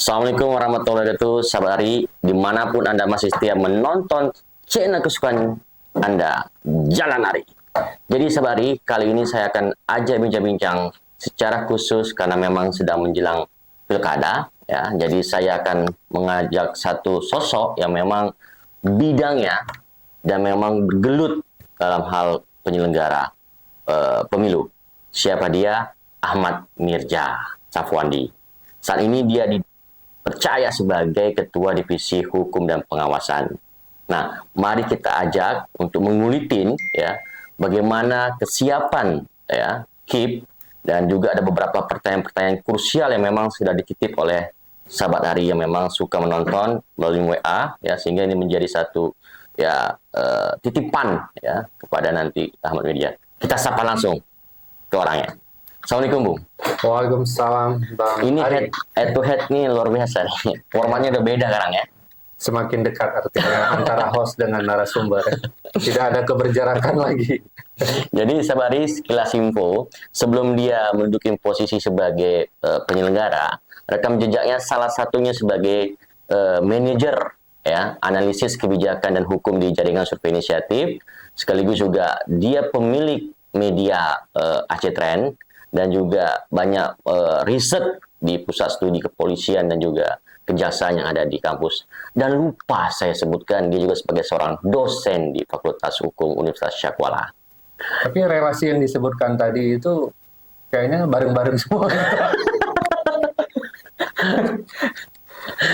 Assalamualaikum warahmatullahi wabarakatuh, sahabat Ari, dimanapun Anda masih setia menonton channel kesukaan Anda, Jalan Ari. Jadi sahabat Ari, kali ini saya akan ajak bincang-bincang secara khusus karena memang sedang menjelang pilkada, ya. Jadi saya akan mengajak satu sosok yang memang bidangnya dan memang bergelut dalam hal penyelenggara pemilu. Siapa dia? Ahmad Mirza Safwandi. Saat ini dia dipercaya sebagai Ketua Divisi Hukum dan Pengawasan. Nah, mari kita ajak untuk mengulitin ya bagaimana kesiapan ya KIP, dan juga ada beberapa pertanyaan-pertanyaan krusial yang memang sudah dititip oleh sahabat Ari yang memang suka menonton melalui WA ya, sehingga ini menjadi satu ya titipan ya kepada nanti Ahmad Mirza. Kita sapa langsung ke orangnya. Assalamualaikum, Bung. Waalaikumsalam, Bang Ini Ari. head to head nih luar biasa nih. Formatnya udah beda sekarang ya. Semakin dekat artinya antara host dengan narasumber. Tidak ada keberjarakan lagi. Jadi Sabari, sekilas info, sebelum dia menduduki posisi sebagai penyelenggara, rekam jejaknya salah satunya sebagai manajer ya, analisis kebijakan dan hukum di jaringan survei inisiatif, sekaligus juga dia pemilik media Aceh Trend, dan juga banyak riset di pusat studi kepolisian dan juga kejaksaan yang ada di kampus. Dan lupa saya sebutkan, dia juga sebagai seorang dosen di Fakultas Hukum Universitas Syakwala. Tapi relasi yang disebutkan tadi itu kayaknya bareng-bareng semua.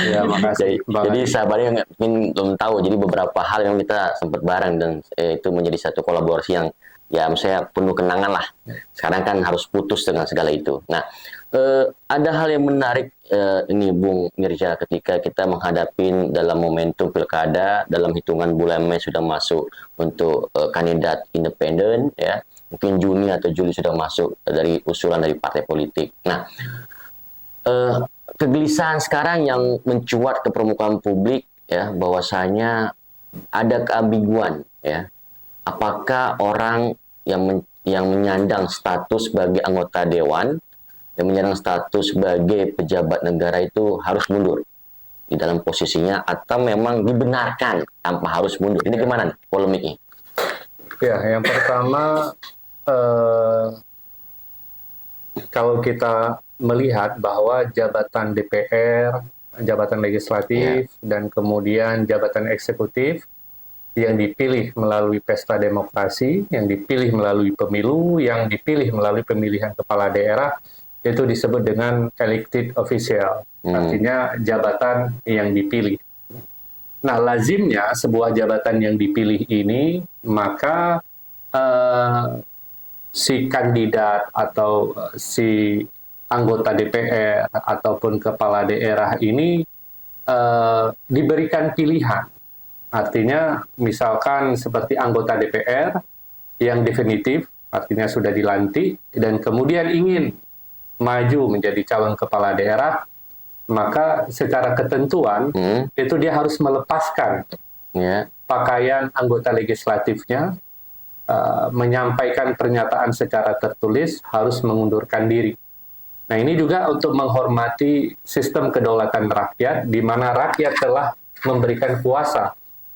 Ya, makasih. Jadi sahabatnya mungkin belum tahu, jadi beberapa hal yang kita sempat bareng, dan itu menjadi satu kolaborasi yang ya saya penuh kenangan lah. Sekarang kan harus putus dengan segala itu. Nah, ada hal yang menarik ini Bung Mirza, ketika kita menghadapi dalam momentum pilkada, dalam hitungan bulan Mei sudah masuk untuk kandidat independen ya, mungkin Juni atau Juli sudah masuk dari usulan dari partai politik. Nah, kegelisahan sekarang yang mencuat ke permukaan publik ya, bahwasanya ada keambiguan ya, apakah orang yang menyandang status sebagai anggota dewan dan menyandang status sebagai pejabat negara itu harus mundur di dalam posisinya, atau memang dibenarkan tanpa harus mundur. Ini gimana polemiknya? Ya, yang pertama kalau kita melihat bahwa jabatan DPR, jabatan legislatif, dan kemudian jabatan eksekutif yang dipilih melalui pesta demokrasi, yang dipilih melalui pemilu, yang dipilih melalui pemilihan kepala daerah, itu disebut dengan elected official, artinya jabatan yang dipilih. Nah, lazimnya sebuah jabatan yang dipilih ini, maka si kandidat atau si anggota DPR ataupun kepala daerah ini diberikan pilihan. Artinya, misalkan seperti anggota DPR yang definitif, artinya sudah dilantik, dan kemudian ingin maju menjadi calon kepala daerah, maka secara ketentuan itu dia harus melepaskan pakaian anggota legislatifnya, menyampaikan pernyataan secara tertulis, harus mengundurkan diri. Nah, ini juga untuk menghormati sistem kedaulatan rakyat, di mana rakyat telah memberikan kuasa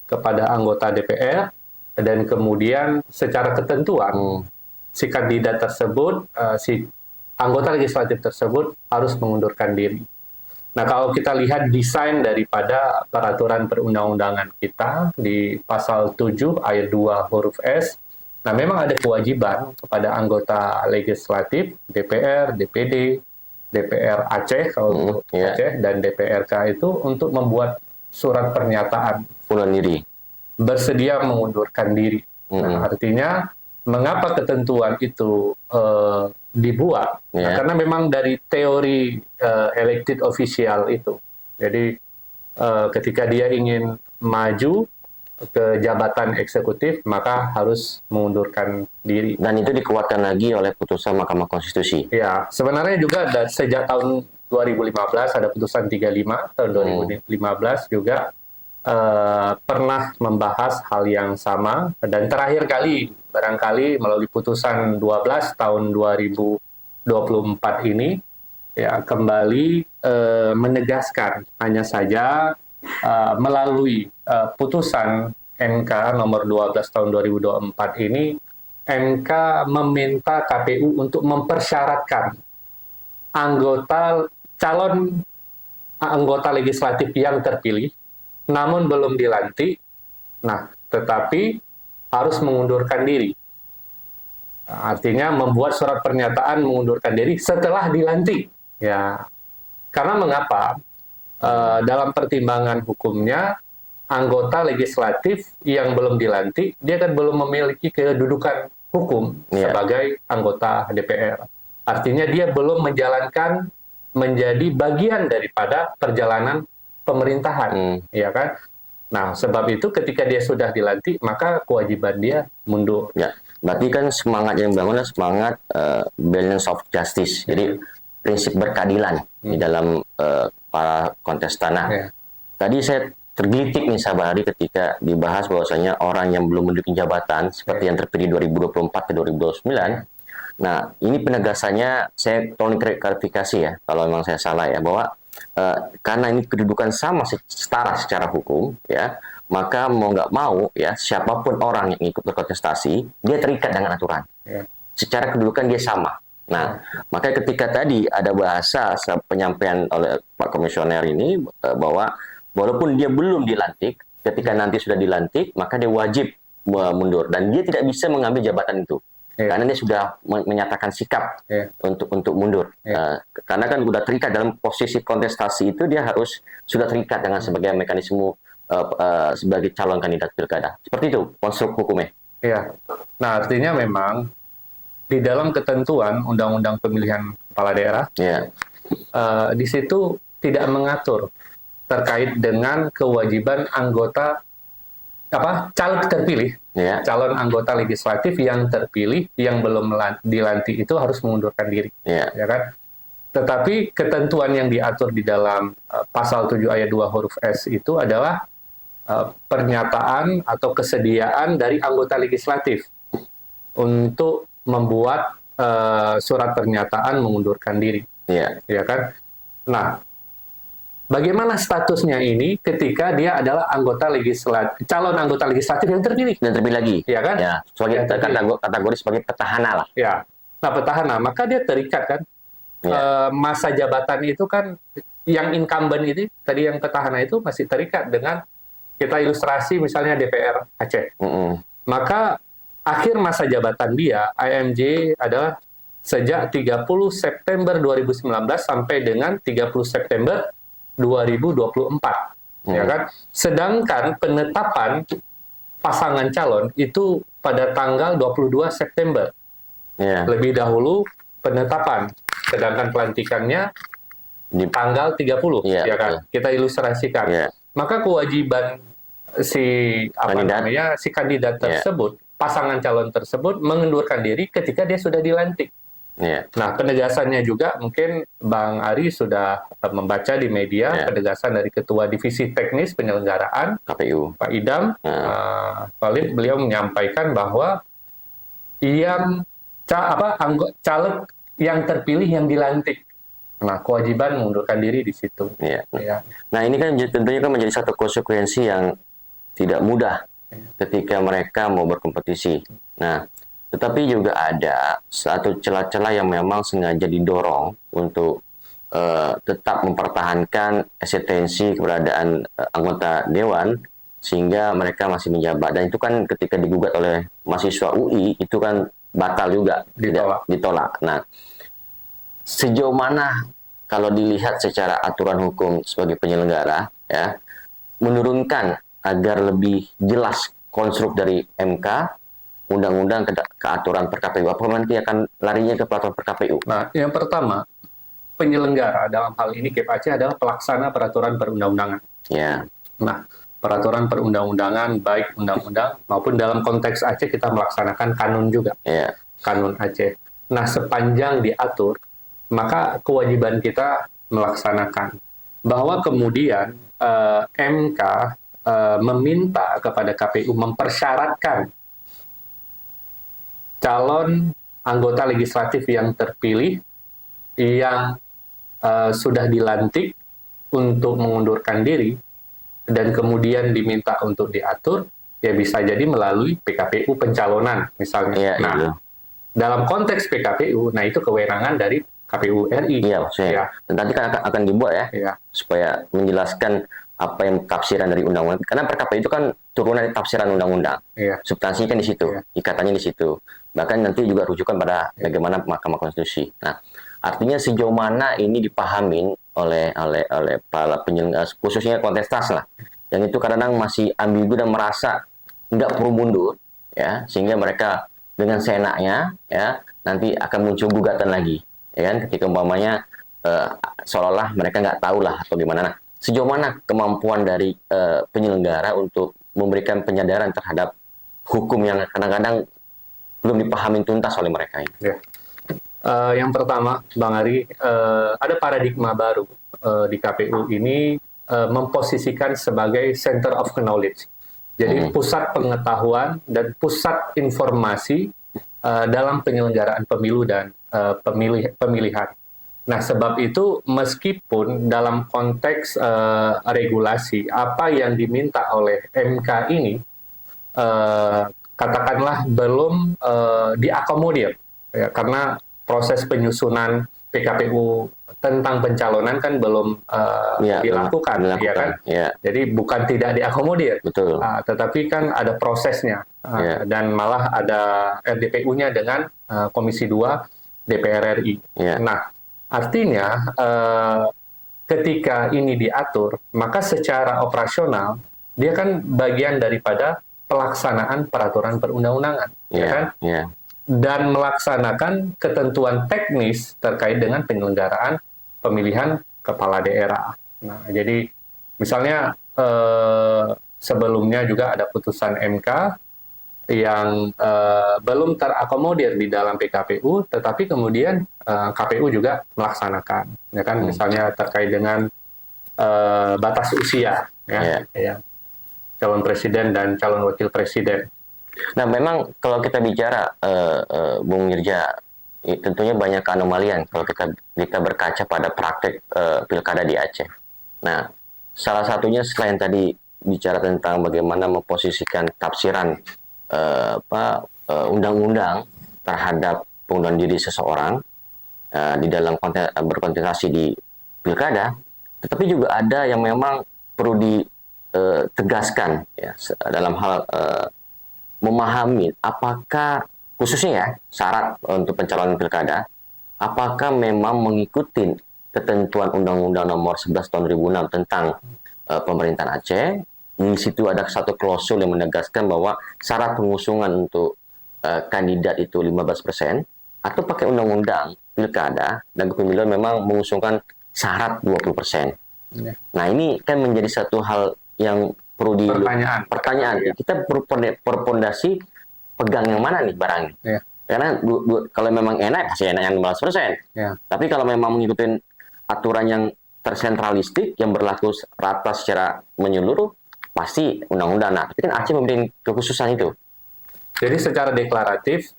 kepada anggota DPR, dan kemudian secara ketentuan si kandidat tersebut, si anggota legislatif tersebut harus mengundurkan diri. Nah, kalau kita lihat desain daripada peraturan perundang-undangan kita di pasal 7 ayat 2 huruf S, nah memang ada kewajiban kepada anggota legislatif, DPR, DPD, DPR Aceh kalau Aceh, dan DPRK itu untuk membuat surat pernyataan diri, bersedia mengundurkan diri. Nah, artinya mengapa ketentuan itu dibuat? Nah, karena memang dari teori elected official itu. Jadi ketika dia ingin maju ke jabatan eksekutif, maka harus mengundurkan diri. Dan itu dikuatkan lagi oleh putusan Mahkamah Konstitusi. Ya, sebenarnya juga sejak tahun 2015 ada putusan 35 tahun 2015 juga pernah membahas hal yang sama, dan terakhir kali barangkali melalui putusan 12 tahun 2024 ini ya kembali menegaskan, hanya saja melalui putusan MK nomor 12 tahun 2024 ini, MK meminta KPU untuk mempersyaratkan calon anggota legislatif yang terpilih, namun belum dilantik, tetapi harus mengundurkan diri. Artinya membuat surat pernyataan mengundurkan diri setelah dilantik. Ya, karena mengapa? Dalam pertimbangan hukumnya, anggota legislatif yang belum dilantik, dia kan belum memiliki kedudukan hukum sebagai anggota DPR. Artinya dia belum menjadi bagian daripada perjalanan pemerintahan, ya kan? Nah, sebab itu ketika dia sudah dilantik, maka kewajiban dia mundur. Ya, berarti kan semangat yang dibangun adalah semangat balance of justice. Jadi prinsip berkeadilan di dalam para kontestan. Nah, tadi saya tergelitik nih Sabari ketika dibahas bahwasanya orang yang belum menduduki jabatan seperti yang terpilih 2024 ke 2029. Nah, ini penegasannya saya tolong klarifikasi ya kalau memang saya salah ya, bahwa karena ini kedudukan sama setara secara hukum ya, maka mau nggak mau ya siapapun orang yang ikut berkontestasi dia terikat dengan aturan. Secara kedudukan dia sama. Nah, makanya ketika tadi ada bahasa penyampaian oleh Pak Komisioner ini bahwa walaupun dia belum dilantik, ketika nanti sudah dilantik, maka dia wajib mundur dan dia tidak bisa mengambil jabatan itu. Karena dia sudah menyatakan sikap untuk mundur. Karena kan sudah terikat dalam posisi kontestasi itu, dia harus sudah terikat dengan sebagai mekanisme sebagai calon kandidat pilkada. Seperti itu konstruk hukumnya. Iya. Nah, artinya memang di dalam ketentuan Undang-Undang Pemilihan Kepala Daerah, di situ tidak mengatur terkait dengan kewajiban anggota caleg terpilih, calon anggota legislatif yang terpilih yang belum dilantik itu harus mengundurkan diri, ya kan? Tetapi ketentuan yang diatur di dalam pasal 7 ayat 2 huruf S itu adalah pernyataan atau kesediaan dari anggota legislatif untuk membuat surat pernyataan mengundurkan diri, ya kan? Nah, bagaimana statusnya ini ketika dia adalah calon anggota legislatif yang terpilih dan terpilih lagi, ya kan? Ya, sebagai kategori sebagai petahana lah. Ya, nah petahana, maka dia terikat kan? Masa jabatan itu kan yang incumbent itu tadi yang petahana itu masih terikat dengan, kita ilustrasi misalnya DPR Aceh. Maka akhir masa jabatan dia AMJ adalah sejak 30 September 2019 sampai dengan 30 September 2024, ya kan? Sedangkan penetapan pasangan calon itu pada tanggal 22 September. Lebih dahulu penetapan, sedangkan pelantikannya di tanggal 30, ya kan? Kita ilustrasikan. Maka kewajiban si kandidat tersebut, pasangan calon tersebut mengundurkan diri ketika dia sudah dilantik. Nah, penegasannya juga mungkin Bang Ari sudah membaca di media penegasan dari Ketua Divisi Teknis Penyelenggaraan KPU, Pak Idam. Beliau menyampaikan bahwa caleg yang terpilih yang dilantik, nah kewajiban mengundurkan diri di situ. Nah, ini kan tentunya kan menjadi satu konsekuensi yang tidak mudah ketika mereka mau berkompetisi. Nah, tetapi juga ada satu celah-celah yang memang sengaja didorong untuk tetap mempertahankan eksistensi keberadaan anggota dewan sehingga mereka masih menjabat. Dan itu kan ketika digugat oleh mahasiswa UI itu kan batal juga, ditolak. Nah, sejauh mana kalau dilihat secara aturan hukum sebagai penyelenggara ya, menurunkan agar lebih jelas konstruk dari MK, undang-undang ke aturan per KPU, apa nanti akan larinya ke peraturan per KPU? Nah, yang pertama, penyelenggara dalam hal ini KIP Aceh adalah pelaksana peraturan perundang-undangan. Nah, peraturan perundang-undangan baik undang-undang maupun dalam konteks Aceh kita melaksanakan kanun juga, kanun Aceh. Nah, sepanjang diatur, maka kewajiban kita melaksanakan. Bahwa kemudian MK meminta kepada KPU mempersyaratkan calon anggota legislatif yang terpilih yang sudah dilantik untuk mengundurkan diri dan kemudian diminta untuk diatur, ya bisa jadi melalui PKPU pencalonan misalnya. Iya, Nah, iya. dalam konteks PKPU, nah itu kewenangan dari KPU RI. Iya, maksudnya. Ya, Dan nanti kan akan dibuat ya, ya, supaya menjelaskan apa yang tafsiran dari undang-undang. Karena PKPU itu kan turunan dari tafsiran undang-undang. ya, Substansinya kan di situ, Iya. ikatannya di situ. Bahkan nanti juga rujukan pada bagaimana Mahkamah Konstitusi. Nah, artinya sejauh mana ini dipahamin oleh para penyelenggara, khususnya kontestas lah, yang itu kadang masih ambigu dan merasa nggak perlu mundur, ya, sehingga mereka dengan seenaknya, ya, nanti akan muncul gugatan lagi, ya kan, ketika umpamanya seolah-olah mereka nggak tahu lah atau gimana. Nah, sejauh mana kemampuan dari penyelenggara untuk memberikan penyadaran terhadap hukum yang kadang-kadang belum dipahami tuntas oleh mereka ini. ya. Yang pertama, Bang Ari, ada paradigma baru di KPU ini memposisikan sebagai center of knowledge. Jadi pusat pengetahuan dan pusat informasi dalam penyelenggaraan pemilu dan pemilihan. Nah, sebab itu meskipun dalam konteks regulasi apa yang diminta oleh MK ini katakanlah belum diakomodir, ya, karena proses penyusunan PKPU tentang pencalonan kan belum dilakukan, ya kan? Ya. Jadi bukan tidak diakomodir, Betul. Tetapi kan ada prosesnya, dan malah ada RDPU-nya dengan Komisi 2 DPR RI. Ya. Nah, artinya ketika ini diatur, maka secara operasional dia kan bagian daripada pelaksanaan peraturan perundang-undangan, ya kan? Ya. Dan melaksanakan ketentuan teknis terkait dengan penyelenggaraan pemilihan kepala daerah. Nah, jadi misalnya sebelumnya juga ada putusan MK yang belum terakomodir di dalam PKPU, tetapi kemudian KPU juga melaksanakan, ya kan? Misalnya terkait dengan batas usia, ya, calon presiden dan calon wakil presiden. Nah, memang kalau kita bicara, Bung Mirja, tentunya banyak keanomalian kalau kita berkaca pada praktek pilkada di Aceh. Nah, salah satunya selain tadi bicara tentang bagaimana memposisikan tafsiran undang-undang terhadap pengunduran diri seseorang di dalam berkontestasi di pilkada, tetapi juga ada yang memang perlu ditegaskan, ya, dalam hal memahami apakah khususnya ya syarat untuk pencalonan pilkada, apakah memang mengikuti ketentuan Undang-Undang Nomor 11 Tahun 2006 tentang pemerintahan Aceh. Di situ ada satu klausul yang menegaskan bahwa syarat pengusungan untuk kandidat itu 15%, atau pakai undang-undang pilkada dan kepemiluan memang mengusungkan syarat 20%. Ya. Nah, ini kan menjadi satu hal yang perlu pertanyaan. Ya. Kita berpondasi pegang yang mana nih barangnya? Ya. Karena kalau memang enak, pasti enak yang 15%. Ya. Tapi kalau memang mengikuti aturan yang tersentralistik, yang berlaku rata secara menyeluruh, pasti undang-undang. Nah, tapi kan Aceh memberi kekhususan itu. Jadi secara deklaratif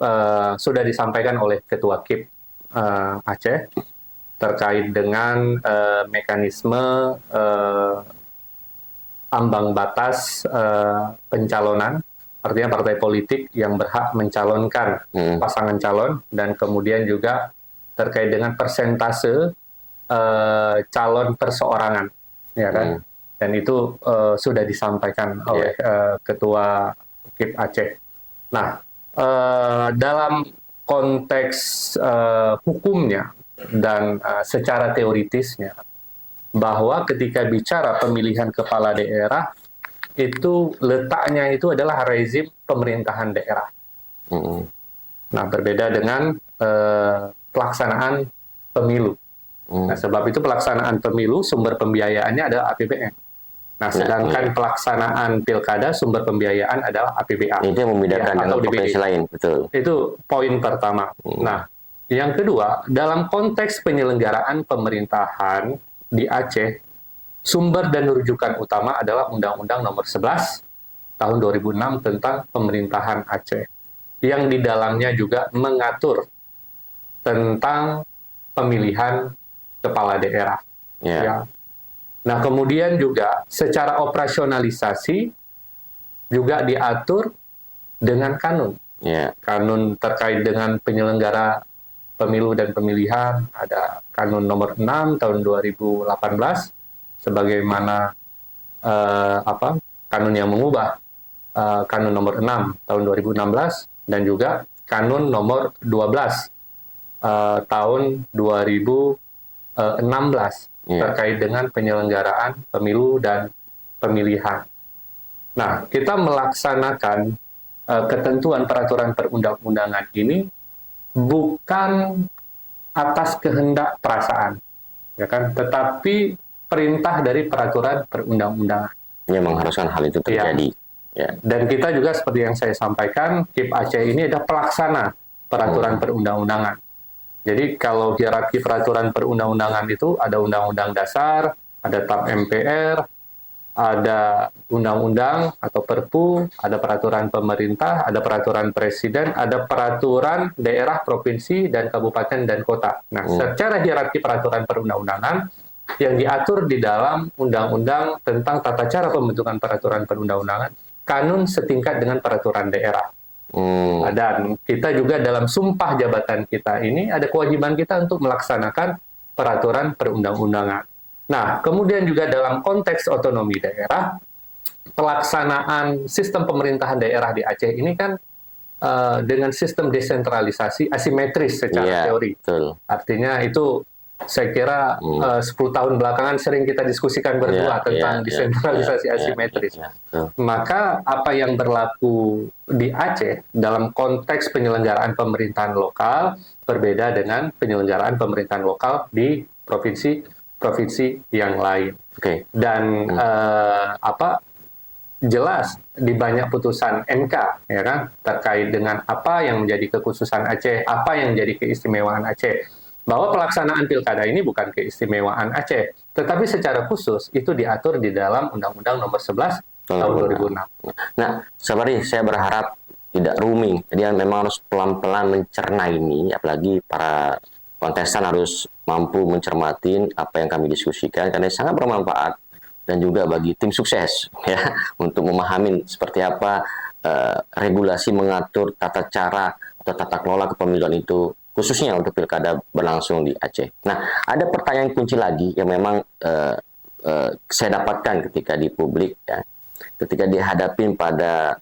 sudah disampaikan oleh Ketua KIP Aceh terkait dengan mekanisme ambang batas pencalonan, artinya partai politik yang berhak mencalonkan pasangan calon, dan kemudian juga terkait dengan persentase calon perseorangan, ya kan? Dan itu sudah disampaikan oleh Ketua KIP Aceh. Nah, dalam konteks hukumnya dan secara teoritisnya, bahwa ketika bicara pemilihan kepala daerah, itu letaknya itu adalah rezim pemerintahan daerah. Nah, berbeda dengan pelaksanaan pemilu. Nah, sebab itu pelaksanaan pemilu sumber pembiayaannya adalah APBN. Nah, sedangkan pelaksanaan pilkada sumber pembiayaan adalah APBA. Itu yang membedakan dengan provinsi lain, betul. Itu poin pertama. Nah, yang kedua, dalam konteks penyelenggaraan pemerintahan di Aceh, sumber dan rujukan utama adalah Undang-Undang Nomor 11 Tahun 2006 tentang pemerintahan Aceh, yang di dalamnya juga mengatur tentang pemilihan kepala daerah. Ya. Ya. Nah, kemudian juga secara operasionalisasi juga diatur dengan kanun. Ya. Kanun terkait dengan penyelenggara pemilu dan pemilihan, ada Kanun nomor 6 tahun 2018, sebagaimana kanun yang mengubah Kanun nomor 6 tahun 2016, dan juga Kanun nomor 12 tahun 2016 terkait dengan penyelenggaraan pemilu dan pemilihan. Nah, kita melaksanakan ketentuan peraturan perundang-undangan ini bukan atas kehendak perasaan, ya kan? Tetapi perintah dari peraturan perundang-undangan. Yang mengharuskan hal itu terjadi. Ya. Dan kita juga seperti yang saya sampaikan, KIP Aceh ini ada pelaksana peraturan perundang-undangan. Jadi kalau hierarki peraturan perundang-undangan itu ada Undang-Undang Dasar, ada TAP MPR, ada undang-undang atau Perpu, ada peraturan pemerintah, ada peraturan presiden, ada peraturan daerah, provinsi, dan kabupaten dan kota. Nah, secara hierarki peraturan perundang-undangan yang diatur di dalam undang-undang tentang tata cara pembentukan peraturan perundang-undangan, kanun setingkat dengan peraturan daerah. Dan kita juga dalam sumpah jabatan kita ini ada kewajiban kita untuk melaksanakan peraturan perundang-undangan. Nah, kemudian juga dalam konteks otonomi daerah, pelaksanaan sistem pemerintahan daerah di Aceh ini kan dengan sistem desentralisasi asimetris secara teori. Betul. Artinya itu saya kira 10 tahun belakangan sering kita diskusikan berdua tentang desentralisasi asimetris. Maka apa yang berlaku di Aceh dalam konteks penyelenggaraan pemerintahan lokal berbeda dengan penyelenggaraan pemerintahan lokal di provinsi yang lain. Dan jelas di banyak putusan MK, ya kan, terkait dengan apa yang menjadi kekhususan Aceh, apa yang menjadi keistimewaan Aceh, bahwa pelaksanaan pilkada ini bukan keistimewaan Aceh, tetapi secara khusus itu diatur di dalam Undang-Undang Nomor 11 tahun 2006. Nah, Sabari, saya berharap tidak rooming. Jadi memang harus pelan-pelan mencerna ini, apalagi para kontestan harus mampu mencermati apa yang kami diskusikan karena sangat bermanfaat dan juga bagi tim sukses ya untuk memahami seperti apa regulasi mengatur tata cara atau tata kelola kepemiluan itu khususnya untuk pilkada berlangsung di Aceh. Nah, ada pertanyaan kunci lagi yang memang saya dapatkan ketika di publik ya, ketika dihadapin pada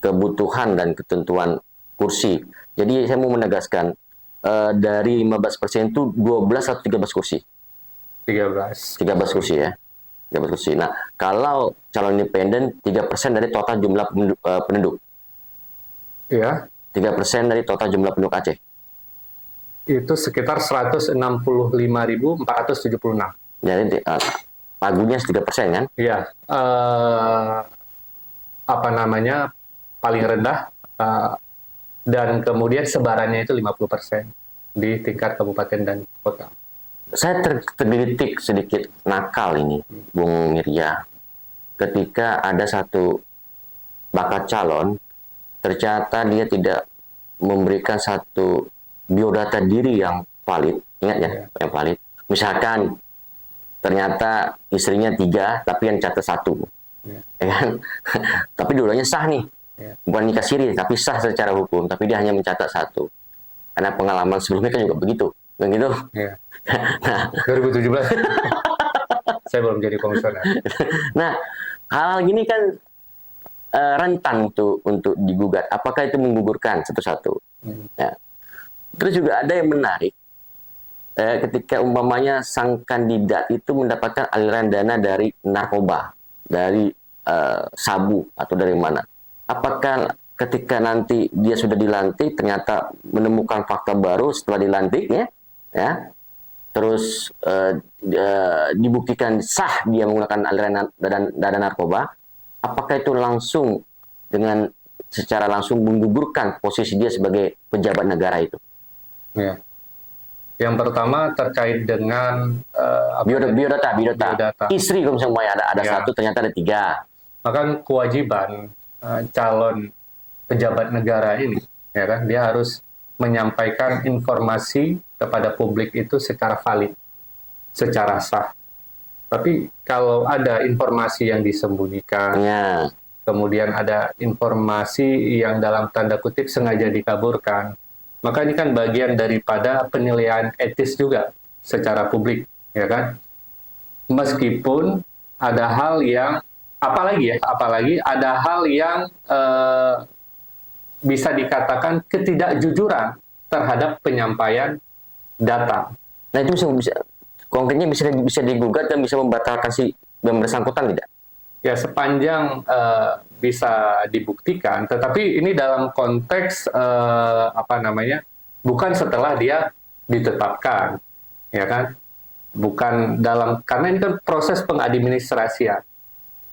kebutuhan dan ketentuan kursi. Jadi saya mau menegaskan dari 15% itu 12 atau 13 kursi? 13 kursi ya. 13 kursi. Nah, kalau calon independen 3% dari total jumlah penduduk. Iya. 3% dari total jumlah penduduk Aceh. Itu sekitar 165.476. Jadi pagunya 3% kan? Iya. Paling rendah dan kemudian sebarannya itu 50% di tingkat kabupaten dan kota. Saya tergelitik sedikit nakal ini, Bung Mirya. Ketika ada satu bakal calon, ternyata dia tidak memberikan satu biodata diri yang valid, ingat ya, yang valid. Misalkan ternyata istrinya 3, tapi yang catat 1, ya kan? Tapi dua-duanya sah nih, bukan nikah siri, tapi sah secara hukum, tapi dia hanya mencatat 1. Karena pengalaman sebelumnya kan juga begitu, kan gitu. Nah, 2017, saya belum jadi komisioner. Nah, hal gini kan rentan untuk digugat. Apakah itu menggugurkan satu-satu? Ya. Terus juga ada yang menarik, ketika umpamanya sang kandidat itu mendapatkan aliran dana dari narkoba, dari sabu atau dari mana? Apakah ketika nanti dia sudah dilantik ternyata menemukan fakta baru setelah dilantiknya, ya, terus dibuktikan sah dia menggunakan aliran dana narkoba, apakah itu langsung dengan secara langsung menggugurkan posisi dia sebagai pejabat negara itu? Ya. Yang pertama terkait dengan biodata. Istri kalau misalnya ada 1, ternyata ada 3. Maka kewajiban calon pejabat negara ini, ya kan, dia harus menyampaikan informasi kepada publik itu secara valid. secara sah. Tapi kalau ada informasi yang disembunyikan, Ya. kemudian ada informasi yang dalam tanda kutip sengaja dikaburkan, maka ini kan bagian daripada penilaian etis juga secara publik, ya kan? Meskipun ada hal yang, apalagi ada hal yang bisa dikatakan ketidakjujuran terhadap penyampaian data. Nah itu bisa konkretnya bisa digugat dan bisa membatalkan si yang bersangkutan tidak? Ya sepanjang bisa dibuktikan, tetapi ini dalam konteks bukan setelah dia ditetapkan, ya kan? Bukan karena ini kan proses pengadministrasian.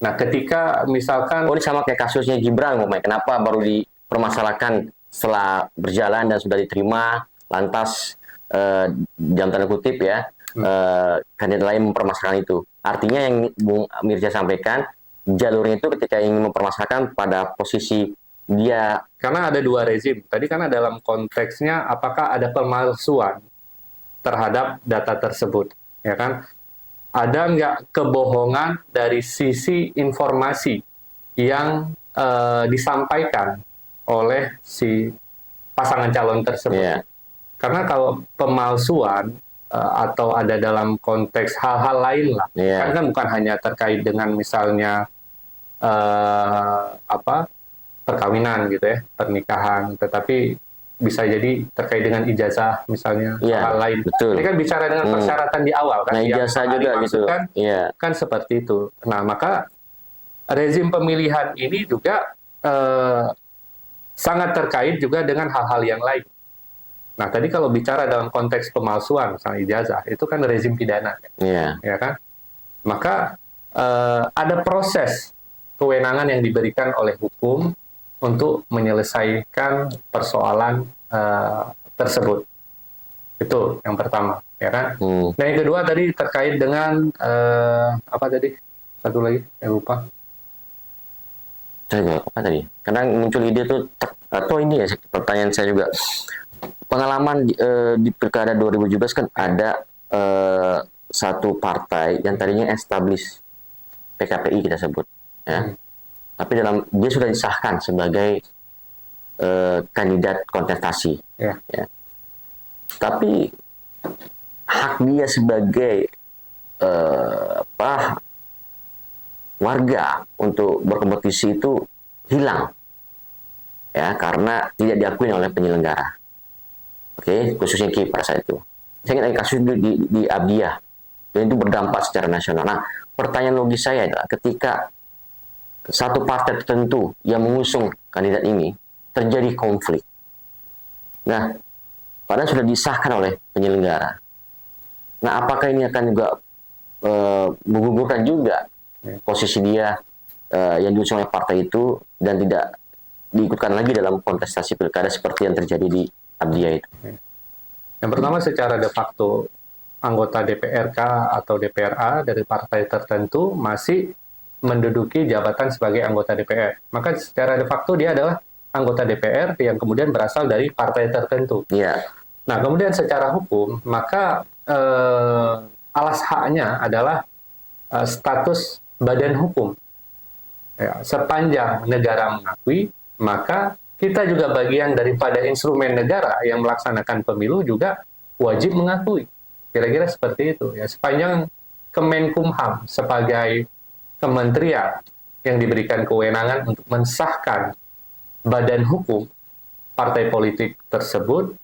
Nah, ketika misalkan Oh ini sama kayak kasusnya Gibran, kenapa baru dipermasalahkan setelah berjalan dan sudah diterima, lantas dalam tanda kutip ya, kandidat lain mempermasalahkan itu. Artinya yang Bung Mirza sampaikan, jalurnya itu ketika ingin mempermasalahkan pada posisi dia. Karena ada dua rezim. Tadi karena dalam konteksnya apakah ada pemalsuan terhadap data tersebut, ya kan? Ada nggak kebohongan dari sisi informasi yang disampaikan oleh si pasangan calon tersebut? Yeah. Karena kalau pemalsuan atau ada dalam konteks hal-hal lain lah, kan bukan hanya terkait dengan misalnya perkawinan gitu ya, pernikahan, tetapi bisa jadi terkait dengan ijazah misalnya, hal lain. Betul. Ini kan bicara dengan persyaratan di awal kan, nah, ijazah juga gitu. Kan seperti itu. Nah, maka rezim pemilihan ini juga sangat terkait juga dengan hal-hal yang lain. Nah, tadi kalau bicara dalam konteks pemalsuan, misalnya ijazah, itu kan rezim pidana, ya kan? Maka ada proses kewenangan yang diberikan oleh hukum untuk menyelesaikan persoalan tersebut. Itu yang pertama, ya kan? Nah, yang kedua tadi terkait dengan apa tadi? Satu lagi, saya lupa. Apa tadi? Karena muncul ide tuh, atau ini ya pertanyaan saya juga. Pengalaman di Pilkada 2017 kan ada satu partai yang tadinya establis PKPI kita sebut, ya. Tapi dia sudah disahkan sebagai kandidat kontestasi, ya. Tapi hak dia sebagai warga untuk berkompetisi itu hilang, ya, karena tidak diakui oleh penyelenggara. Oke, khususnya KIP pada saat itu. Saya ingat kasus di Abdiah, dan itu berdampak secara nasional. Nah, pertanyaan logis saya adalah ketika satu partai tertentu yang mengusung kandidat ini terjadi konflik. Nah, padahal sudah disahkan oleh penyelenggara. Nah, apakah ini akan juga menggugurkan juga posisi dia yang diusung oleh partai itu dan tidak diikutkan lagi dalam kontestasi pilkada seperti yang terjadi di Abdiah itu? Yang pertama, secara de facto anggota DPRK atau DPRA dari partai tertentu masih menduduki jabatan sebagai anggota DPR. Maka secara de facto dia adalah anggota DPR yang kemudian berasal dari partai tertentu. Nah, kemudian secara hukum, maka alas haknya adalah status badan hukum. Ya, sepanjang negara mengakui, maka kita juga bagian daripada instrumen negara yang melaksanakan pemilu juga wajib mengakui. Kira-kira seperti itu. Ya, sepanjang Kemenkumham sebagai kementerian yang diberikan kewenangan untuk mensahkan badan hukum partai politik tersebut,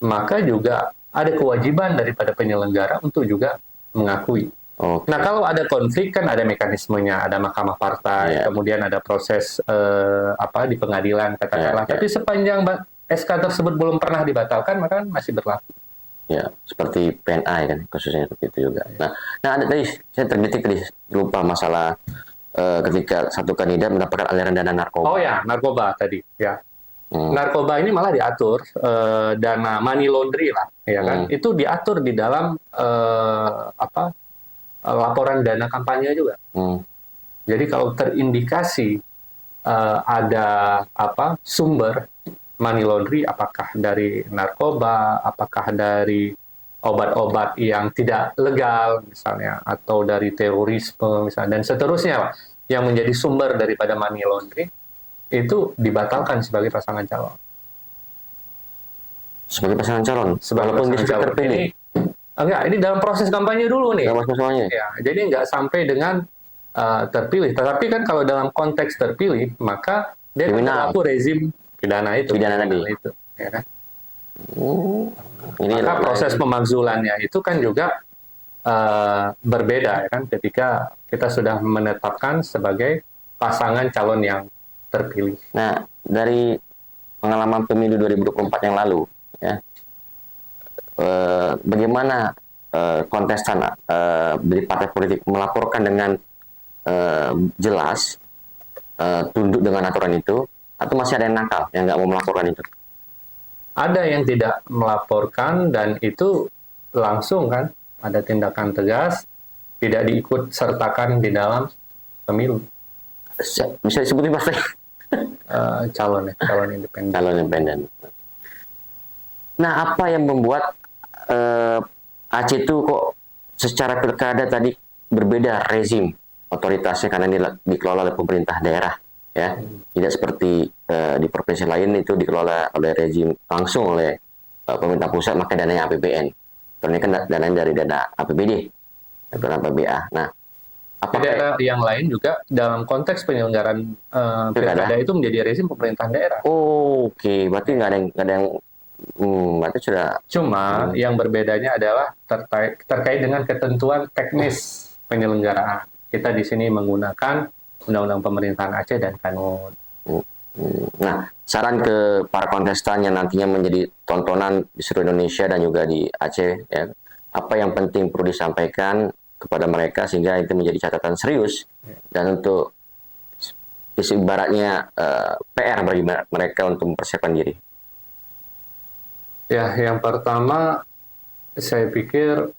maka juga ada kewajiban daripada penyelenggara untuk juga mengakui. Nah, kalau ada konflik kan ada mekanismenya, ada mahkamah partai, kemudian ada proses di pengadilan katakanlah. Tapi sepanjang SK tersebut belum pernah dibatalkan, maka masih berlaku. Ya, seperti PNA kan kasusnya seperti itu juga. Nah ada tadi saya terdetik tadi lupa masalah ketika satu kandidat mendapatkan aliran dana narkoba. Oh ya, narkoba tadi, ya. Narkoba ini malah diatur dana money laundry lah, ya kan? Itu diatur di dalam laporan dana kampanye juga. Jadi kalau terindikasi ada sumber money laundry, apakah dari narkoba, apakah dari obat-obat yang tidak legal misalnya, atau dari terorisme misalnya, dan seterusnya lah, yang menjadi sumber daripada money laundering, itu dibatalkan sebagai pasangan calon. Sebagai pasangan calon, Sebagai walaupun dia pasangan sudah calon. terpilih. Ini dalam proses kampanye dulu nih. Dalam masalahnya. Ya, jadi nggak sampai dengan terpilih. Tetapi kan kalau dalam konteks terpilih, maka dia kan Kriminal. berlaku rezim pidana itu. Pidana tadi. Itu, ya kan? Ini Maka proses pemakzulannya itu kan juga berbeda, ya kan? Ketika kita sudah menetapkan sebagai pasangan calon yang terpilih. Nah, dari pengalaman pemilu 2024 yang lalu, ya, bagaimana kontestan dari partai politik melaporkan dengan jelas, tunduk dengan aturan itu, atau masih ada yang nakal yang nggak mau melaporkan itu? Ada yang tidak melaporkan dan itu langsung kan ada tindakan tegas, tidak diikut sertakan di dalam pemilu. Bisa disebutin partai? Calon independen. Calon independen. Nah, apa yang membuat Aceh itu kok secara pilkada tadi berbeda rezim otoritasnya, karena ini dikelola oleh pemerintah daerah, ya, tidak seperti di provinsi lain itu dikelola oleh rezim langsung oleh pemerintah pusat, maka dananya APBN. Karena ini kan dananya dari dana APBD, dana PBA. Nah, apakah daerah yang lain juga dalam konteks penyelenggaraan pilkada itu menjadi rezim pemerintah daerah. Oke, berarti nggak ada yang berarti sudah. Cuma yang berbedanya adalah terkait dengan ketentuan teknis penyelenggaraan. Kita di sini menggunakan Undang-Undang Pemerintahan Aceh dan Kanun. Nah, saran ke para kontestan yang nantinya menjadi tontonan di seluruh Indonesia dan juga di Aceh, ya, apa yang penting perlu disampaikan kepada mereka sehingga itu menjadi catatan serius dan untuk ibaratnya PR bagi mereka untuk mempersiapkan diri. Ya, yang pertama saya pikir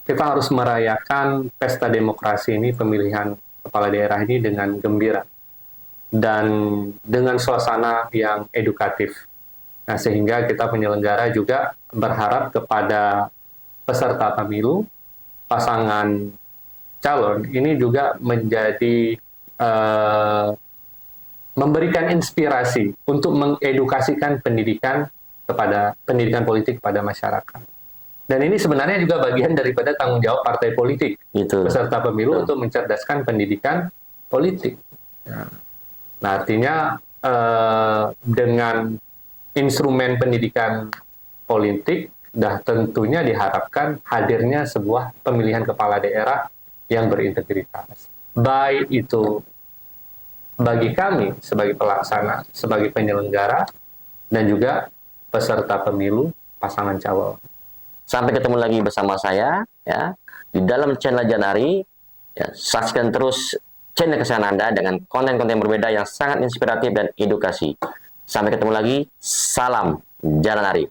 kita harus merayakan pesta demokrasi ini, pemilihan kepala daerah ini dengan gembira dan dengan suasana yang edukatif. Nah, sehingga kita penyelenggara juga berharap kepada peserta pemilu, pasangan calon ini juga menjadi memberikan inspirasi untuk mengedukasikan pendidikan politik pada masyarakat. Dan ini sebenarnya juga bagian daripada tanggung jawab partai politik, peserta pemilu, untuk mencerdaskan pendidikan politik. Nah, artinya dengan instrumen pendidikan politik, tentunya diharapkan hadirnya sebuah pemilihan kepala daerah yang berintegritas. Baik itu bagi kami sebagai pelaksana, sebagai penyelenggara, dan juga peserta pemilu, pasangan calon. Sampai ketemu lagi bersama saya, ya, di dalam channel Janari. Ya, saksikan terus channel kesayangan Anda dengan konten-konten berbeda yang sangat inspiratif dan edukasi. Sampai ketemu lagi. Salam Janari.